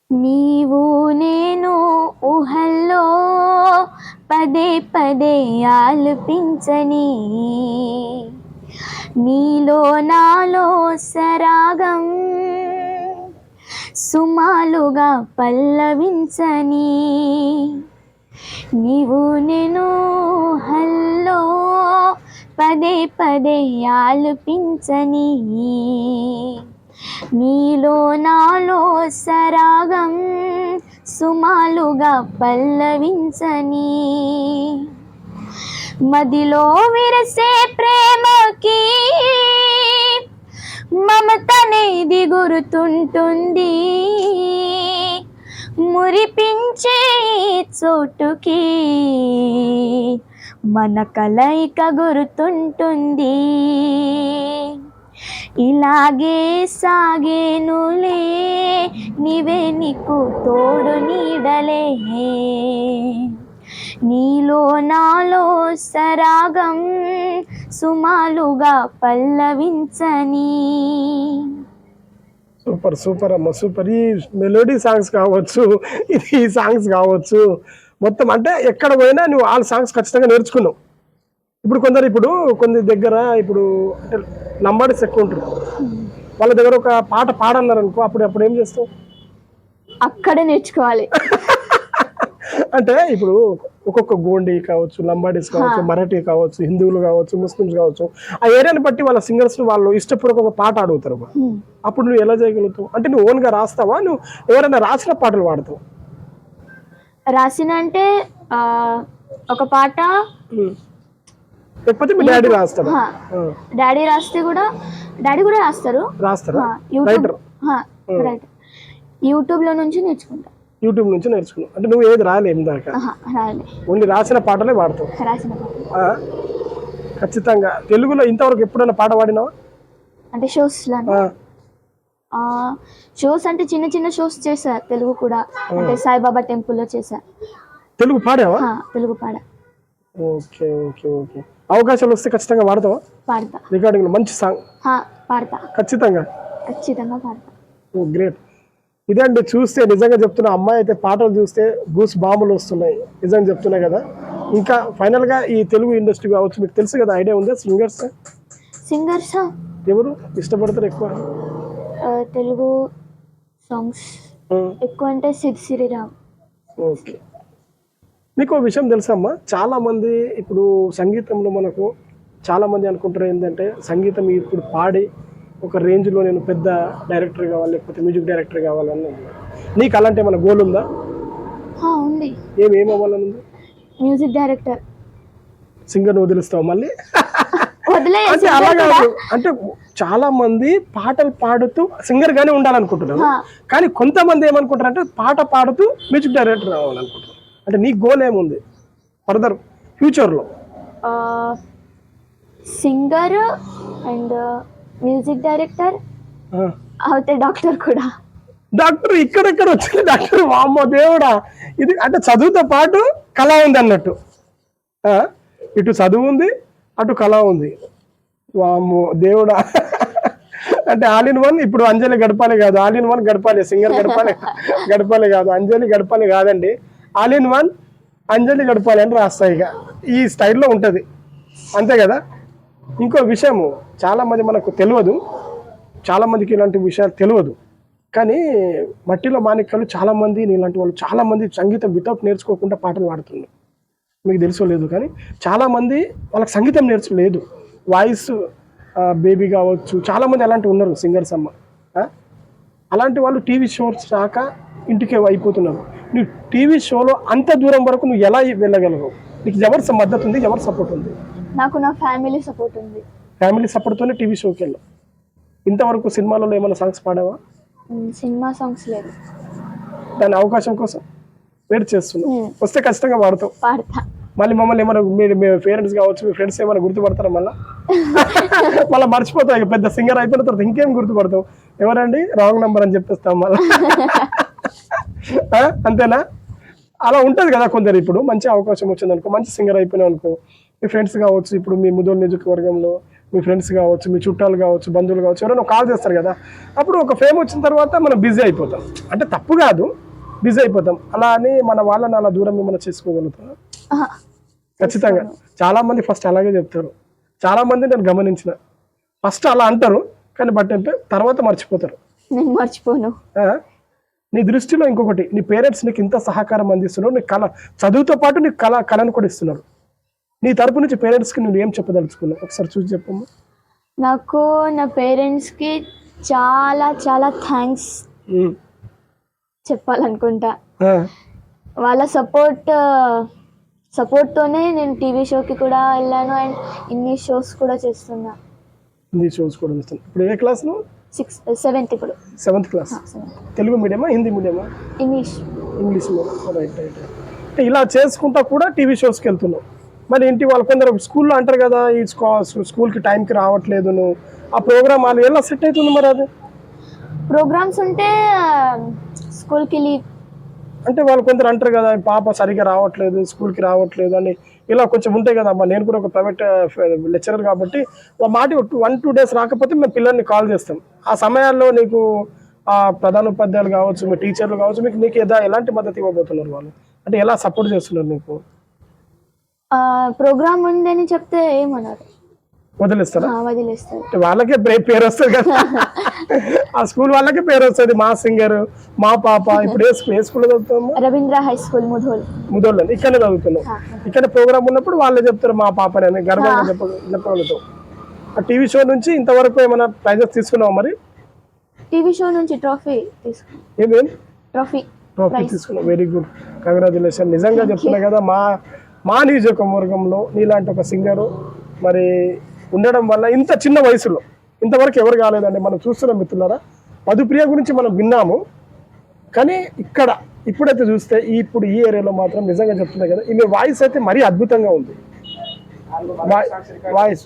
B: నీవు నేను ఊహల్లో పదే పదే ఆలపించని, నీలో నాలో సరాగం సుమాలుగా పల్లవించని, నీవు నేను హల్లో పదే పదే ఆలపించని, నీలో నాలో సరాగం సుమాలుగా పల్లవించని, మదిలో విరసే ప్రేమకి మమతనేది గుర్తుంటుంది, మురిపించే చోటుకి మన కలయిక గుర్తుంటుంది, ఇలాగే సాగేనులే నీవే నీకు తోడు నీడలే, నీలో నాలో సరాగం సుమాలుగా పల్లవించని.
A: సూపర్ సూపర్ అమ్మ, సూపర్. ఈ మెలోడీ సాంగ్స్ కావచ్చు, ఈ సాంగ్స్ కావచ్చు, మొత్తం అంటే ఎక్కడ పోయినా నువ్వు ఆ సాంగ్స్ ఖచ్చితంగా నేర్చుకున్నావు. ఇప్పుడు కొన్ని దగ్గర ఇప్పుడు అంటే లంబాడీస్ ఎక్కువ ఉంటారు, వాళ్ళ దగ్గర ఒక పాట పాడన్నారు అనుకో, అప్పుడు ఏం చేస్తావు?
B: అక్కడే నేర్చుకోవాలి.
A: అంటే ఇప్పుడు ఒక్కొక్క గోండి కావచ్చు, లంబాడీస్ కావచ్చు, మరాఠీ కావచ్చు, హిందువులు కావచ్చు, ముస్లిమ్స్ కావచ్చు, ఆ ఏరియాని బట్టి వాళ్ళ సింగర్స్ వాళ్ళు ఇష్టపూర్వక పాట అడుగుతారు. అప్పుడు నువ్వు ఎలా చేయగలుగుతావు? అంటే నువ్వు ఓన్ గా రాస్తావా, నువ్వు ఎవరైనా రాసిన పాటలు పాడతావు?
B: రాసిన అంటే ఒక పాట,
A: లేకపోతే మీ డాడీ రాస్తాడు?
B: డాడీ కూడా రాస్తారు. యూట్యూబ్ లో నుంచి నేర్చుకుంటా.
A: యూట్యూబ్ నుంచి నేర్చుకున్నావు అంటే నువ్వు ఏది రాలేం దాకా? ఓన్లీ రాసిన పాటలే పాడతావు? ఖచ్చితంగా. తెలుగులో ఇంతవరకు ఎప్పుడైనా పాట పాడినావా?
B: అంటే షోస్ అంటే చిన్న చిన్న షోస్ చేసా, తెలుగు కూడా. అంటే సాయిబాబా టెంపుల్ లో చేసా.
A: తెలుగు పాడావా?
B: తెలుగు పాడా.
A: Okay okay okay. అవకాశాలు వస్తే ఖచ్చితంగా పాడతావా?
B: పాడతా.
A: రికార్డింగ్ మంచి సాంగ్
B: పాడతా.
A: ఖచ్చితంగా
B: పాడతా.
A: ఓ గ్రేట్. ఇదే అండి, చూస్తే నిజంగా చెప్తున్నా, అమ్మాయి అయితే పాటలు చూస్తే గూస్ బాంబులు వస్తున్నాయి, నిజంగా చెప్తున్నా కదా. ఇంకా ఫైనల్ గా ఈ తెలుగు ఇండస్ట్రీ కావచ్చు, మీకు తెలుసు కదా, ఐడియా ఉందా? సింగర్స్ ఎవరు ఇష్టపడతారు ఎక్కువ
B: తెలుగు సాంగ్స్? ఎక్కువ అంటే సిద్ శ్రీరామ్.
A: ఓకే. నీకు ఒక విషయం తెలుసమ్మా, చాలా మంది ఇప్పుడు సంగీతంలో మనకు చాలా మంది అనుకుంటారు ఏంటంటే, సంగీతం ఇప్పుడు పాడి ఒక రేంజ్లో నేను పెద్ద డైరెక్టర్ కావాలి, లేకపోతే మ్యూజిక్ డైరెక్టర్ కావాలని. నీకు అలాంటి ఏమైనా గోల్ ఉందా?
B: ఉంది.
A: ఏం అవ్వాలని ఉంది?
B: Music director.
A: సింగర్ వదిలిస్తావు మళ్ళీ? అంటే అలా కాదు, అంటే చాలా మంది పాటలు పాడుతూ సింగర్ గానే ఉండాలనుకుంటున్నారు, కానీ కొంతమంది ఏమనుకుంటారు అంటే పాట పాడుతూ మ్యూజిక్ డైరెక్టర్ అవ్వాలనుకుంటున్నారు. అంటే నీ గోల్ ఏముంది ఫర్దర్ ఫ్యూచర్ లో?
B: సింగర్ అండ్ మ్యూజిక్ డైరెక్టర్ అయితే డాక్టర్ కూడా.
A: డాక్టర్ ఇక్కడెక్కడ వచ్చింది డాక్టర్? వామ్మో దేవుడా, ఇది అంటే చదువుతో పాటు కళ ఉంది అన్నట్టు. ఇటు చదువు ఉంది, అటు కళ ఉంది. వామ్మో దేవుడా. అంటే ఆల్ ఇన్ వన్. ఇప్పుడు అంజలి గడపాలి కాదు, ఆల్ ఇన్ వన్ గడపాలి. సింగర్ గడపాలి కాదు, అంజలి గడపాలి కాదండి, ఆల్ ఇన్ వన్ అంజలి గడపాలి అని రాస్తాయి. ఇక ఈ స్టైల్లో ఉంటుంది, అంతే కదా. ఇంకో విషయము, చాలా మంది మనకు తెలియదు, చాలా మందికి ఇలాంటి విషయాలు తెలియదు, కానీ మట్టిలో మాణిక్యాలు చాలా మంది, నీలాంటి వాళ్ళు చాలా మంది సంగీతం వితౌట్ నేర్చుకోకుండా పాటలు పాడుతున్నారు. మీకు తెలుసో లేదు, కానీ చాలా మంది వాళ్ళకి సంగీతం నేర్చుకోలేదు. వాయిస్ బేబీ కావచ్చు, చాలా మంది అలాంటివి ఉన్నారు సింగర్స్ అమ్మ. అలాంటి వాళ్ళు టీవీ షోస్ రాక ఇంటికే అయిపోతున్నారు. నువ్వు టీవీ షోలో అంత దూరం వరకు నువ్వు ఎలా వెళ్ళగలవు? నీకు ఎవరి మద్దతు ఉంది, ఎవరి సపోర్ట్ ఉంది?
B: నాకు నా ఫ్యామిలీ సపోర్ట్ ఉంది.
A: ఫ్యామిలీ సపోర్ట్తోనే టీవీ షోకి వెళ్ళావు. ఇంతవరకు సినిమాలలో ఏమైనా సాంగ్స్ పాడావా?
B: సినిమా సాంగ్స్ లేదు.
A: దాని అవకాశం కోసం వెయిట్ చేస్తున్నావు, వస్తే ఖచ్చితంగా పాడతావు.
B: పాడతా.
A: మళ్ళీ మమ్మల్ని ఏమైనా మీ పేరెంట్స్ కావచ్చు, మీ ఫ్రెండ్స్ ఏమైనా గుర్తుపడతారా? మళ్ళీ మర్చిపోతావు. ఇక పెద్ద సింగర్ అయిపోయిన తర్వాత ఇంకేం గుర్తుపడతావు? ఎవరండి రాంగ్ నెంబర్ అని చెప్పేస్తాం మళ్ళీ. అంతేనా? అలా ఉంటుంది కదా కొందరు. ఇప్పుడు మంచి అవకాశం వచ్చింది అనుకో, మంచి సింగర్ అయిపోయినావు అనుకో, మీ ఫ్రెండ్స్ కావచ్చు, ఇప్పుడు మీ ముదోల్ నియోజకవర్గంలో మీ ఫ్రెండ్స్ కావచ్చు, మీ చుట్టాలు కావచ్చు, బంధువులు కావచ్చు, ఎవరైనా కాల్ చేస్తారు కదా, అప్పుడు ఒక ఫేమ్ వచ్చిన తర్వాత మనం బిజీ అయిపోతాం. అంటే తప్పు కాదు, బిజీ అయిపోతాం. అలా అని మన వాళ్ళని అలా దూరం ఏమైనా చేసుకోగలుగుతాం? ఖచ్చితంగా. చాలా మంది ఫస్ట్ అలాగే చెప్తారు, చాలా మంది నేను గమనించిన, ఫస్ట్ అలా అంటారు, కానీ బట్ అంటే తర్వాత మర్చిపోతారు.
B: నేను మర్చిపోను.
A: నీ దృష్టిలో ఇంకొకటి, నీ పేరెంట్స్ నీకు ఇంత సహకారం అందిస్తున్నారు, నీ కళ చదువుతో పాటు నీకు కళను కూడా ఇస్తున్నారు. నీ తరపు నుంచి పేరెంట్స్కి నువ్వు ఏం చెప్పదలుచుకున్నావు? ఒకసారి చూసి చెప్పమ్మా.
B: నాకు నా పేరెంట్స్కి చాలా చాలా థ్యాంక్స్ చెప్పాలనుకుంటా. వాళ్ళ సపోర్ట్తోనే నేను టీవీ షోకి కూడా వెళ్ళాను, అండ్ ఇన్ని షోస్ కూడా చేస్తున్నా. ఇప్పుడు ఏ క్లాస్? 7th. ఇప్పుడు 7th క్లాస్. తెలుగు మీడియమా, హిందీ మీడియమా? English medium. Right right. అంటే ఇలా చేసుకుంటా కూడా టీవీ షోస్కి వెళ్తున్నావు. మరి ఇంటి వాళ్ళు కొందరు స్కూల్లో అంటారు కదా, ఈ స్కూల్కి టైంకి రావట్లేదు నువ్వు, ఆ ప్రోగ్రామ్ వాళ్ళు ఎలా సెట్ అవుతుంది మరి? అది ప్రోగ్రామ్స్ ఉంటే స్కూల్కి లీవ్
A: అంటే వాళ్ళు కొందరు అంటారు కదా, పాప సరిగ్గా రావట్లేదు, స్కూల్కి రావట్లేదు అని, ఇలా కొంచెం ఉంటాయి కదా అమ్మా. నేను కూడా ఒక ప్రైవేట్ లెక్చరర్ కాబట్టి మాట 1-2 days రాకపోతే మేము పిల్లల్ని కాల్ చేస్తాం. ఆ సమయాల్లో నీకు ప్రధానోపాధ్యాయులు కావచ్చు, మీ టీచర్లు కావచ్చు, నీకు ఎలాంటి మద్దతు ఇవ్వబోతున్నారు వాళ్ళు? అంటే ఎలా సపోర్ట్ చేస్తున్నారు నీకు?
B: ప్రోగ్రామ్ ఉందని చెప్తే ఏమన్నారు?
A: వదిలేస్తారా?
B: వదిలేస్తారు.
A: వాళ్ళకే పేరు వస్తుంది కదా, ఆ స్కూల్ వాళ్ళకే పేరు వస్తుంది, మా సింగర్ మా పాప. ఇప్పుడు ఏ స్కూల్ చదువుతాము?
B: Ravindra high school
A: Mudhol. ఇక్కడనే చదువుతున్నాం. ఇక్కడ ప్రోగ్రామ్ ఉన్నప్పుడు వాళ్ళే చెప్తారు మా పాపని గర్వంగా చెప్పగలుగుతాం. ఆ టీవీ షో నుంచి ఇంతవరకు ఏమైనా ప్రైజెస్ తీసుకున్నావా? మరి
B: టీవీ షో నుంచి ట్రోఫీ
A: తీసుకున్నాం. Very good, congratulation. నిజంగా చెప్తున్నా కదా, మా నియోజకవర్గంలో నీలాంటి ఒక సింగరు మరి ఉండడం వల్ల ఇంత చిన్న వయసులో ఇంతవరకు ఎవరు కాలేదండి. మనం చూస్తున్నాం మిత్రులారా, మధుప్రియ గురించి మనం విన్నాము, కానీ ఇప్పుడైతే చూస్తే ఇప్పుడు ఈ ఏరియాలో మాత్రం నిజంగా చెప్తున్నా కదా, ఈమె వాయిస్ అయితే మరీ అద్భుతంగా ఉంది. వాయిస్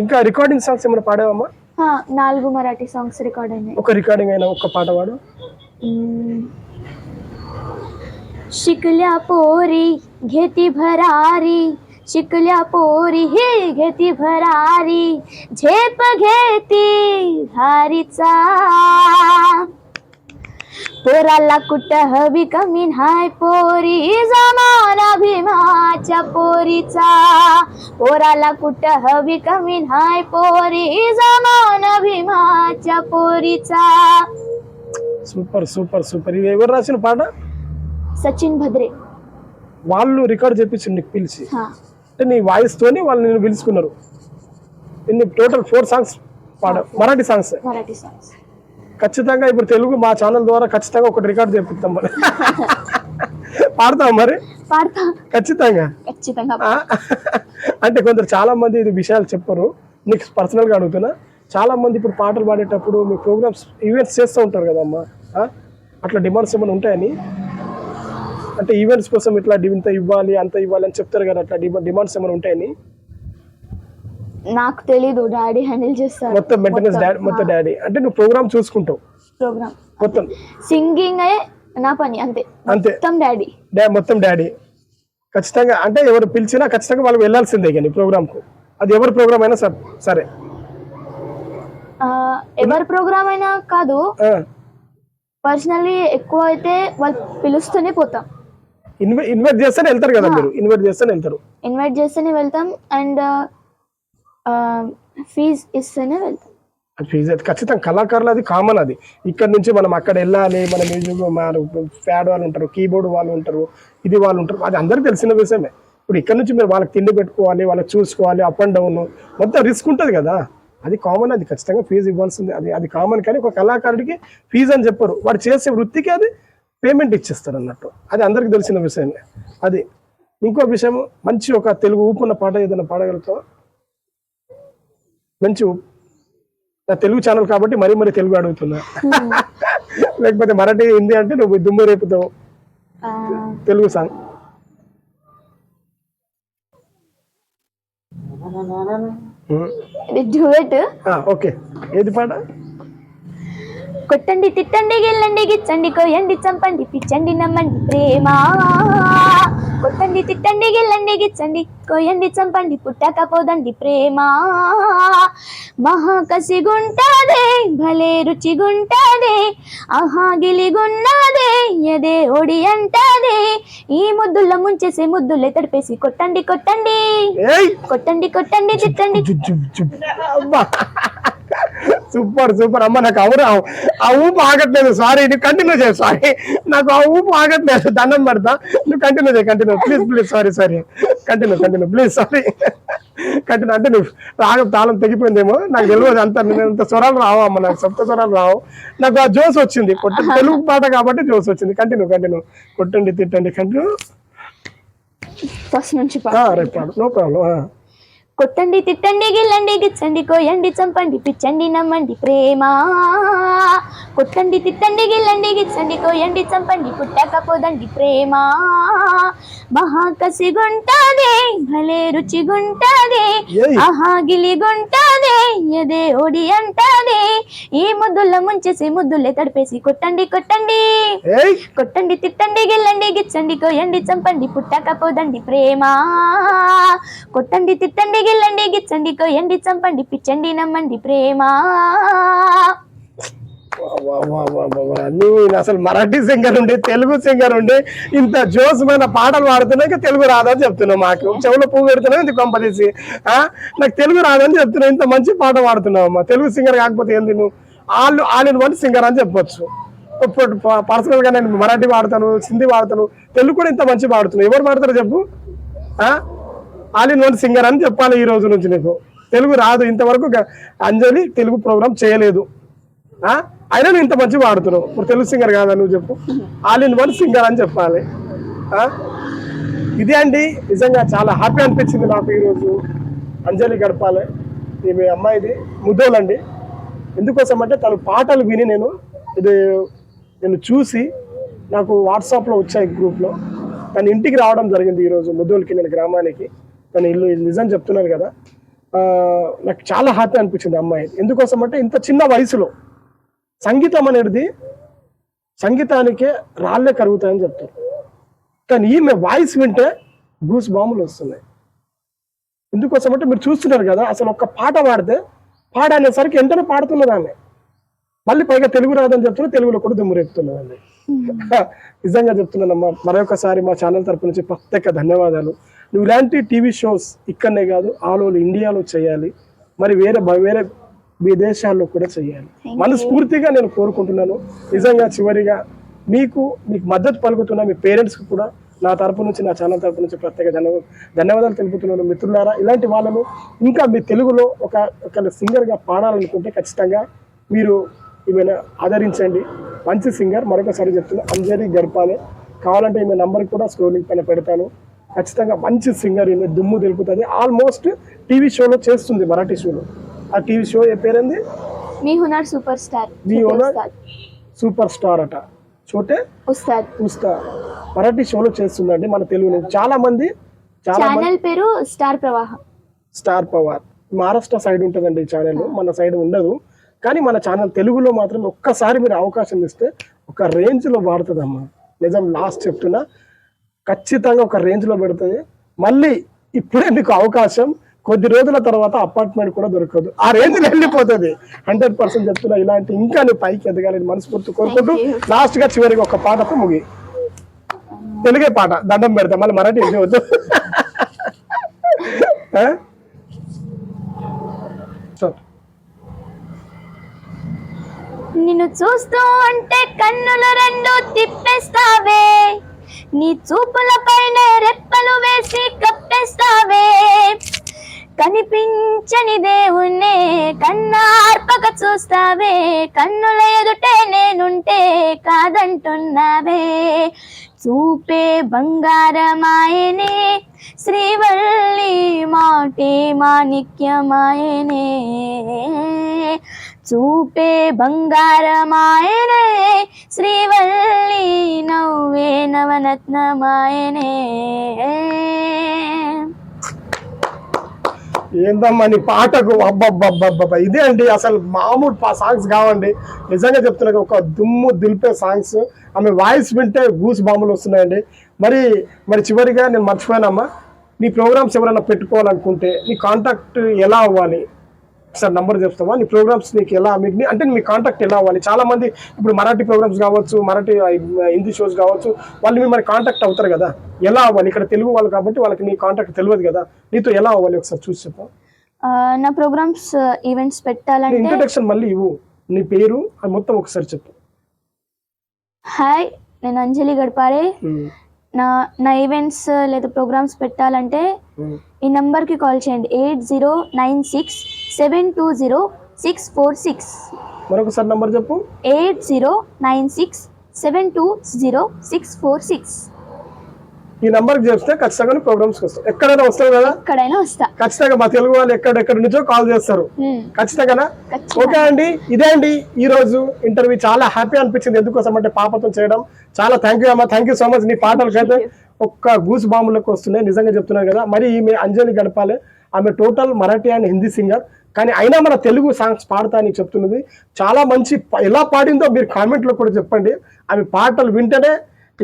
A: ఇంకా రికార్డింగ్ సాంగ్స్ ఏమైనా పాడావమ్మా?
B: 4 మరాఠీ సాంగ్స్ రికార్డ్ అయినాయి.
A: ఒక రికార్డింగ్ అయినా ఒక్క పాట పాడు.
B: शिकल्या पोरी घेती भरारी, शिकल्या पोरी हे घेती भरारी, झेप घेती धारीचा. पोराला कुठं हवी कमी नाही पोरी, जमाना भीमाच्या पोरीचा. पोराला कुठं हवी कमी नाही पोरी, जमाना भीमाच्या पोरीचा.
A: Super super super. ఇది ఎవరు రాసిన పాట?
B: సచిన్ భద్రే.
A: వాళ్ళు రికార్డ్ చేపించి నీకు పిలిచి, అంటే నీ వాయిస్ తోని వాళ్ళు నేను పిలుచుకున్నారు. ఇన్ని టోటల్ 4 సాంగ్స్ మరాఠీ సాంగ్స్. ఖచ్చితంగా ఇప్పుడు తెలుగు మా ఛానల్ ద్వారా ఖచ్చితంగా ఒకటి రికార్డ్ చేపిస్తాం. మరి పాడతాం? మరి
B: పాడతా
A: ఖచ్చితంగా. అంటే కొందరు చాలా మంది ఇది విషయాలు చెప్పరు, నీకు పర్సనల్ గా అడుగుతున్నా. చాలా మంది ఇప్పుడు పాటలు పాడేటప్పుడు మీ ప్రోగ్రామ్స్ ఈవెంట్స్ చేస్తూ ఉంటారు కదమ్మా, అట్లా డిమాండ్స్ ఏమైనా ఉంటాయని? అంటే ఈవెంట్స్ కోసం ఇట్లా ఇంత ఇవ్వాలి అంత ఇవ్వాలి అని చెప్తారు కదా, అట్లా డిమాండ్స్ ఏమైనా ఉంటాయని?
B: నాకు తెలీదు, డాడీ హ్యాండిల్ చేస్తారు
A: మొత్తం మెయింటెనెన్స్. మొత్తం డాడీ అంటే నువ్వు ప్రోగ్రామ్ చూసుకుంటావు,
B: ప్రోగ్రామ్
A: మొత్తం
B: సింగింగ్ నా పని అంతే. మొత్తం డాడీ
A: ఖచ్చితంగా. అంటే ఎవరు పిలిచినా ఖచ్చితంగా వాళ్ళు వెళ్ళాల్సిందే కానీ ప్రోగ్రామ్ కు, అది ఎవరి ప్రోగ్రామ్ అయినా సరే.
B: ఎవరి ప్రోగ్రామ్ అయినా కాదు, పర్సనల్లీ ఎక్కువ అయితే వాళ్ళు పిలుస్తూనే పోతాం.
A: ఇన్వైట్ చేస్తేనే వెళ్తారు కదా మీరు? ఇన్వైట్ చేస్తేనే వెళ్తాం. అండ్ ఫీజ్ ఇస్తేనే వెళ్తాం. ఫీజ్ అయితే ఖచ్చితంగా కళాకారులు అది కామన్. అది ఇక్కడ నుంచి మనం అక్కడ వెళ్ళాలి, మన మ్యూజిక్ ఫ్యాడ్ వాళ్ళు ఉంటారు, కీబోర్డ్ వాళ్ళు ఉంటారు, ఇది వాళ్ళు ఉంటారు, అది అందరికీ తెలిసిన విషయమే. ఇప్పుడు ఇక్కడ నుంచి మీరు వాళ్ళకి తిండి పెట్టుకోవాలి, వాళ్ళకి చూసుకోవాలి, అప్ అండ్ డౌన్ మొత్తం రిస్క్ ఉంటుంది కదా, అది కామన్. అది ఖచ్చితంగా ఫీజు ఇవ్వాల్సింది, అది కామన్. కానీ ఒక కళాకారుడికి ఫీజు అని చెప్పరు, వాడు చేసే వృత్తికి అది పేమెంట్ ఇచ్చేస్తారు అన్నట్టు, అది అందరికి తెలిసిన విషయమే. అది ఇంకో విషయం, మంచి ఒక తెలుగు ఊపున్న పాట ఏదైనా పాడగలుగుతావా? మంచి నా తెలుగు ఛానల్ కాబట్టి మరీ తెలుగు అడుగుతున్నా, లేకపోతే మరాఠీ హిందీ అంటే నువ్వు దుమ్ము రేపుతావు. తెలుగు సాంగ్ ఓకే, ఏది పాట?
B: కొట్టండి తిట్టండి గిల్లండి గిచ్చండి కోయండి చంపండి పిచ్చండి నమ్మండి ప్రేమ. కొట్టండి తిట్టండి గిల్లండి గిచ్చండి కోయండి చంపండి పుట్టకపోదండి ప్రేమ. మహాకసిగుంటాదే భలే రుచిగుంటాదే, ఆహా గిలిగున్నాదే ఎదే ఒడి అంటాదే. ఈ ముద్దుల్లో ముంచేసి ముద్దులే తడిపేసి కొట్టండి కొట్టండి కొట్టండి కొట్టండి తిట్టండి.
A: సూపర్ సూపర్ అమ్మ, నాకు ఆ ఊపు ఆగట్లేదు. సారీ, నువ్వు కంటిన్యూ చేయ. సారీ, నాకు ఆ ఊపు ఆగట్లేదు, దండం పడతా. నువ్వు కంటిన్యూ చేయ, please. Sorry, continue please. Sorry, continue. అంటే నువ్వు తాళం తెగిపోయిందేమో నాకు తెలియదు అంత. నేను స్వరాలు రావు అమ్మ, నాకు సప్త స్వరాలు రావు. నాకు ఆ జోస్ వచ్చింది, తెలుగు పాట కాబట్టి జోస్ వచ్చింది. కంటిన్యూ. కొట్టండి తిట్టండి కంటిన్యూ.
B: ఫస్ట్ నుంచి
A: నో ప్రాబ్లం.
B: కొట్టండి తిట్టండి గిల్లండి గిచ్చండి కోయండి చంపండి పిచ్చండి నమ్మండి ప్రేమ. కొట్టండి తిట్టండి గిల్లండి గిచ్చండి కోయండి చంపండి పుట్టకపోదండి ప్రేమ. మహాకసిగుంటాదే భలే రుచిగుంటాదే, ఆహా గిలిగుంటాదే ఎదే ఒడి అంటాదే. ఈ ముద్దుల్లో ముంచేసి ముద్దులే తడిపేసి కొట్టండి కొట్టండి కొట్టండి తిట్టండి గిల్లండి గిచ్చండి కోయండి చంపండి పుట్టకపోదండి ప్రేమ. కొట్టండి తిట్టండి గిల్లండి గిచ్చండి కోయండి చంపండి పిచ్చండి నమ్మండి ప్రేమ.
A: నేను అసలు మరాఠీ సింగర్ ఉండి తెలుగు సింగర్ ఉండి ఇంత జోస్మైన పాటలు పాడుతున్నా ఇంకా తెలుగు రాదని చెప్తున్నావు. మాకు చెవులో పువ్వు పెడుతున్నావు ఇంత కొంపదీసి. నాకు తెలుగు రాదని చెప్తున్నావు, ఇంత మంచి పాట పాడుతున్నావు అమ్మా. తెలుగు సింగర్ కాకపోతే ఏంది నువ్వు ఆల్ ఇన్ వన్ సింగర్ అని చెప్పొచ్చు. ఇప్పుడు పర్సనల్ గా నేను మరాఠీ పాడతాను, హిందీ పాడతాను, తెలుగు కూడా ఇంత మంచి పాడుతున్నావు. ఎవరు పాడతారో చెప్పు. ఆల్ ఇన్ వన్ సింగర్ అని చెప్పాలి ఈ రోజు నుంచి. నీకు తెలుగు రాదు, ఇంతవరకు అంజలి తెలుగు ప్రోగ్రామ్ చేయలేదు, అయినా నువ్వు ఇంత మంచి పాడుతున్నావు. ఇప్పుడు తెలుగు సింగర్ కాదా నువ్వు చెప్పు. ఆల్ ఇన్ వన్ సింగర్ అని చెప్పాలి. ఇదే అండి, నిజంగా చాలా హ్యాపీ అనిపించింది నాకు ఈరోజు. అంజలి గడపాలి ఈమె అమ్మాయిది ముద్దోలండి. ఎందుకోసం అంటే తను పాటలు విని నేను చూసి నాకు వాట్సాప్లో వచ్చాయి గ్రూప్లో. తన ఇంటికి రావడం జరిగింది ఈరోజు ముద్దోలకి, నేను గ్రామానికి. తన ఇల్లు నిజం చెప్తున్నాను కదా. నాకు చాలా హ్యాపీ అనిపించింది అమ్మాయి. ఎందుకోసం అంటే ఇంత చిన్న వయసులో సంగీతం అనేది సంగీతానికే రాళ్ళే కరుగుతాయని చెప్తారు. కానీ ఈమె వాయిస్ వింటే గూస్ బాంబులు వస్తున్నాయి. ఎందుకోసం అంటే మీరు చూస్తున్నారు కదా, అసలు ఒక్క పాట పాడితే పాడనేసరికి వెంటనే పాడుతున్నది ఆమె. మళ్ళీ పైగా తెలుగు రాదని చెప్తున్నా, తెలుగులో కూడా దుమ్మురేపుతున్నదండి. నిజంగా చెప్తున్నానమ్మా. మరొకసారి మా ఛానల్ తరపు నుంచి ప్రత్యేక ధన్యవాదాలు. నువ్వు ఇలాంటి టీవీ షోస్ ఇక్కడనే కాదు ఆల్ ఓవర్ ఇండియాలో చేయాలి, మరి వేరే విదేశాల్లో కూడా చేయాలి. మనస్ఫూర్తిగా నేను కోరుకుంటున్నాను. నిజంగా చివరిగా మీకు మద్దతు పలుకుతున్న మీ పేరెంట్స్కి కూడా నా తరపు నుంచి, నా ఛానల్ తరపు నుంచి ప్రత్యేక ధన్యవాదాలు తెలుపుతున్నాను. మిత్రులారా, ఇలాంటి వాళ్ళను ఇంకా మీ తెలుగులో ఒక సింగర్గా పాడాలనుకుంటే ఖచ్చితంగా మీరు ఈమెను ఆదరించండి. మంచి సింగర్. మరొకసారి చెప్తున్నా, అంజలి గడపాలి. కావాలంటే ఈమె నంబర్ కూడా స్క్రోలింగ్ పైన పెడతాను. ఖచ్చితంగా మంచి సింగర్, ఈమె దుమ్ము తెలుపుతుంది. ఆల్మోస్ట్ టీవీ షోలో చేస్తుంది, మరాఠీ షోలో. ఆ టీవీ షో ఏ పేరుంది?
B: మీ హునర్ సూపర్ స్టార్.
A: మీ హునర్ సూపర్ స్టార్ అట. చోటే ఉస్తాద్ మరాఠీ షోలో చేస్తుందండి మన తెలుగులో. చాలా మంది
B: ఛానల్ పేరు స్టార్ పవార్.
A: మహారాష్ట్ర సైడ్ ఉంటుందండి ఈ ఛానల్, మన సైడ్ ఉండదు. కానీ మన ఛానల్ తెలుగులో మాత్రం ఒక్కసారి మీరు అవకాశం ఇస్తే ఒక రేంజ్లో వాడుతుందమ్మా. నిజం, లాస్ట్ చెప్తున్నా, ఖచ్చితంగా ఒక రేంజ్లో పెడుతుంది. మళ్ళీ ఇప్పుడే మీకు అవకాశం, కొద్ది రోజుల తర్వాత అపార్ట్మెంట్ కూడా దొరకదు, ఆ రేంజ్లో వెళ్ళిపోతుంది. 100% చెప్తున్నా. ఇలాంటి ఇంకా నువ్వు పైకి ఎదగాలని మనస్ఫూర్తి కోరుకుంటూ లాస్ట్ గా చివరికి ఒక పాటతో ముగి. తెలుగే పాట, దండం పెడతా, మళ్ళీ మరాఠీ వద్దు.
B: నిన్ను చూస్తూ ఉంటే కన్నులు రెండు తిప్పేస్తావే, నీ చూపుల పైన రెప్పలు వేసి కప్పేస్తావే, కనిపించని దేవుణ్ణే కన్నార్పక చూస్తావే, కన్నుల ఎదుటే నేనుంటే కాదంటున్నావే, చూపే బంగారమాయనే శ్రీవల్లి మాటే మాణిక్యమాయనే, చూపే బంగారమాయనే శ్రీవల్లి నవ్వే నవనత్నమాయనే.
A: ఏందమ్మా నీ పాటకు, అబ్బబ్బబ్బబ్బ! ఇదే అండి అసలు మామూలు సాంగ్స్ కావండి. నిజంగా చెప్తున్నా, ఒక దుమ్ము దులిపే సాంగ్స్. ఆమె వాయిస్ వింటే గూస్ బాంబులు వస్తున్నాయండి. మరి చివరిగా నేను మర్చిపోయానమ్మా, నీ ప్రోగ్రామ్స్ ఎవరైనా పెట్టుకోవాలనుకుంటే నీ కాంటాక్ట్ ఎలా అవ్వాలి? సార్ నంబర్ చెప్తావా? నీ ప్రోగ్రామ్స్ నీకు ఎలా, అంటే మీ కాంటాక్ట్ ఎలా అవ్వాలి? చాలా మంది ఇప్పుడు మరాఠీ ప్రోగ్రామ్స్ కావచ్చు, మరాఠీ హిందీ షోస్ కావచ్చు, వాళ్ళు మిమ్మల్ని కాంటాక్ట్ అవుతారు కదా, ఎలా అవ్వాలి? ఇక్కడ తెలుగు వాళ్ళు కాబట్టి వాళ్ళకి నీ కాంటాక్ట్ తెలియదు కదా, నీతో ఎలా అవ్వాలి ఒకసారి చూసి చెప్పు.
B: నా ప్రోగ్రామ్స్ ఈవెంట్స్ పెట్టాలంటే
A: ఇంట్రడక్షన్ మళ్ళీ ఇవ్వు, నీ పేరు అది మొత్తం ఒకసారి చెప్పు.
B: హాయ్, నేను అంజలి గడపారే. నా ఈవెంట్స్ లేదా ప్రోగ్రామ్స్ పెట్టాలంటే ఈ నంబర్కి కాల్ చేయండి, 8096720646.
A: మరొకసారి నంబర్ చెప్పు.
B: 8096720646.
A: ఈ నంబర్కి చేస్తే ఖచ్చితంగా ప్రోగ్రామ్స్కి వస్తాం. ఎక్కడైనా వస్తావు కదా?
B: ఎక్కడైనా వస్తా
A: ఖచ్చితంగా. మా తెలుగు వాళ్ళు ఎక్కడెక్కడ నుంచో కాల్ చేస్తారు ఖచ్చితంగా. ఓకే అండి, ఇదే అండి ఈ రోజు ఇంటర్వ్యూ. చాలా హ్యాపీ అనిపించింది. ఎందుకోసం అంటే పాపతో చేయడం. చాలా థ్యాంక్ యూ అమ్మా, థ్యాంక్ యూ సో మచ్. నీ పాటలకైతే ఒక్క గూస్ బాంబులకు వస్తున్నాయి, నిజంగా చెప్తున్నాను కదా. మరి ఈమె అంజలి గడపాలి, ఆమె total Marathi and Hindi singer, కానీ అయినా మన తెలుగు సాంగ్స్ పాడతా అని చెప్తున్నది. చాలా మంచి, ఎలా పాడిందో మీరు కామెంట్లో కూడా చెప్పండి. ఆమె పాటలు వింటేనే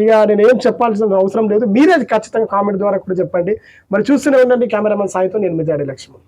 A: ఇక నేను ఏం చెప్పాల్సిన అవసరం లేదు, మీరే ఖచ్చితంగా కామెంట్ ద్వారా కూడా చెప్పండి. మరి చూస్తూనే ఉండండి కెమెరామెన్ సాయితో నేను మీ జాడి లక్ష్మణ్.